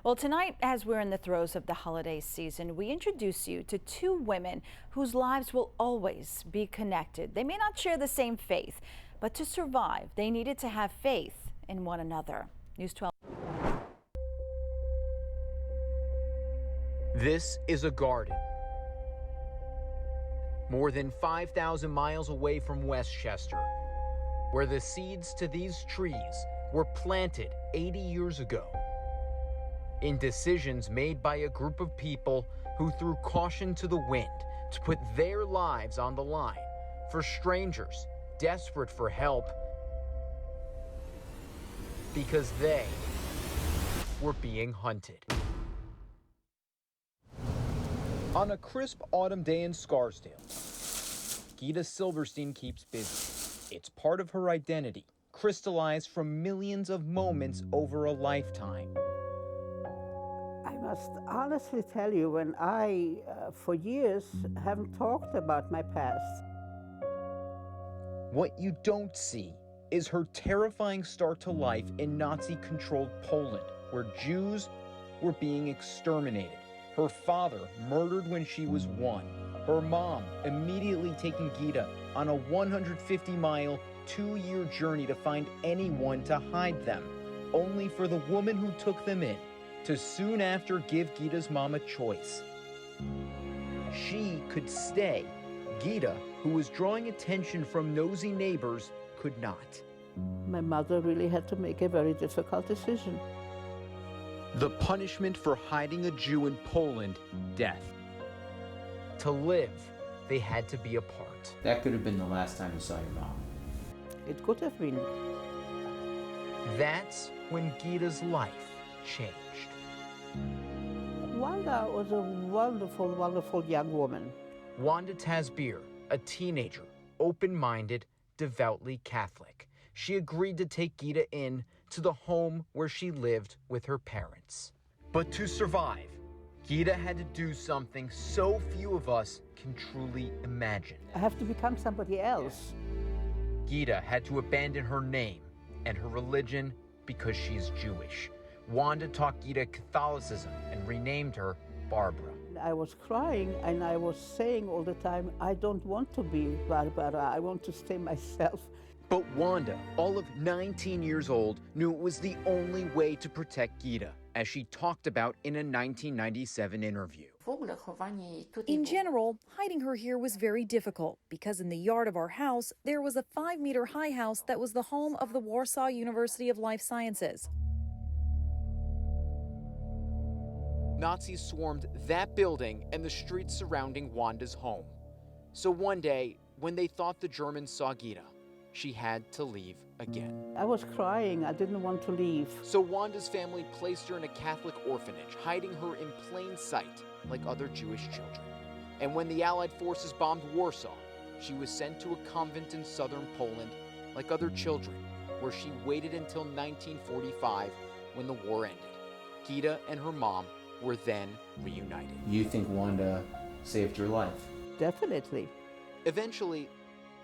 Well, tonight, as we're in the throes of the holiday season, we introduce you to two women whose lives will always be connected. They may not share the same faith, but to survive, they needed to have faith in one another. News 12. This is a garden more than 5,000 miles away from Westchester, where the seeds to these trees were planted 80 years ago. In decisions made by a group of people who threw caution to the wind to put their lives on the line for strangers desperate for help because they were being hunted. On a crisp autumn day in Scarsdale, Gitta Silberstein keeps busy. It's part of her identity, crystallized from millions of moments over a lifetime. I must honestly tell you, when I, for years, haven't talked about my past. What you don't see is her terrifying start to life in Nazi-controlled Poland, where Jews were being exterminated. Her father murdered when she was 1. Her mom immediately taking Gitta on a 150-mile, 2-year journey to find anyone to hide them, only for the woman who took them in to soon after give Gitta's mom a choice. She could stay. Gitta, who was drawing attention from nosy neighbors, could not. My mother really had to make a very difficult decision. The punishment for hiding a Jew in Poland, death. To live, they had to be apart. That could have been the last time you saw your mom. It could have been. That's when Gitta's life changed. Wanda was a wonderful, wonderful young woman. Wanda Tasbeer, a teenager, open-minded, devoutly Catholic. She agreed to take Gitta in to the home where she lived with her parents. But to survive, Gitta had to do something so few of us can truly imagine. I have to become somebody else. Gitta had to abandon her name and her religion because she's Jewish. Wanda taught Gitta Catholicism and renamed her Barbara. I was crying and I was saying all the time, I don't want to be Barbara, I want to stay myself. But Wanda, all of 19 years old, knew it was the only way to protect Gitta, as she talked about in a 1997 interview. In general, hiding her here was very difficult because in the yard of our house, there was a 5-meter high house that was the home of the Warsaw University of Life Sciences. Nazis swarmed that building and the streets surrounding Wanda's home. So one day, when they thought the Germans saw Gitta, she had to leave again. I was crying, I didn't want to leave. So Wanda's family placed her in a Catholic orphanage, hiding her in plain sight, like other Jewish children. And when the Allied forces bombed Warsaw, she was sent to a convent in southern Poland, like other children, where she waited until 1945, when the war ended. Gitta and her mom were then reunited. You think Wanda saved your life? Definitely. Eventually,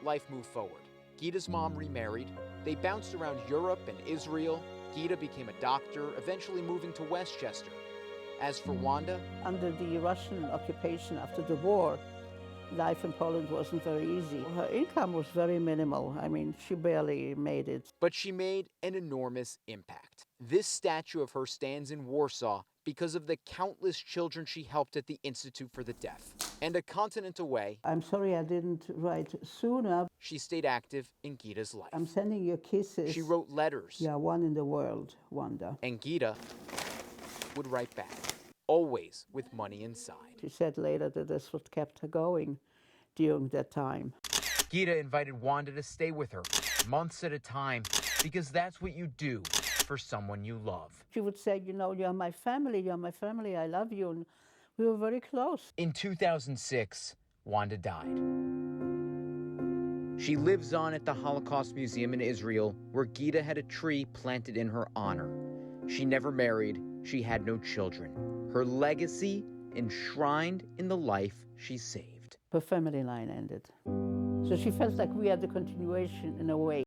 life moved forward. Gitta's mom remarried. They bounced around Europe and Israel. Gitta became a doctor, eventually moving to Westchester. As for Wanda, under the Russian occupation after the war, life in Poland wasn't very easy. Her income was very minimal. I mean, she barely made it. But she made an enormous impact. This statue of her stands in Warsaw because of the countless children she helped at the Institute for the Deaf. And a continent away, I'm sorry I didn't write sooner. she stayed active in Gitta's life. I'm sending you kisses. She wrote letters. Yeah, one in the world, Wanda. And Gitta would write back, always with money inside. She said later that that's what kept her going during that time. Gitta invited Wanda to stay with her, months at a time, because that's what you do for someone you love. She would say, you know, you're my family, I love you, and we were very close. In 2006, Wanda died. She lives on at the Holocaust Museum in Israel, where Gitta had a tree planted in her honor. She never married, she had no children. Her legacy enshrined in the life she saved. Her family line ended. So she felt like we are the continuation in a way.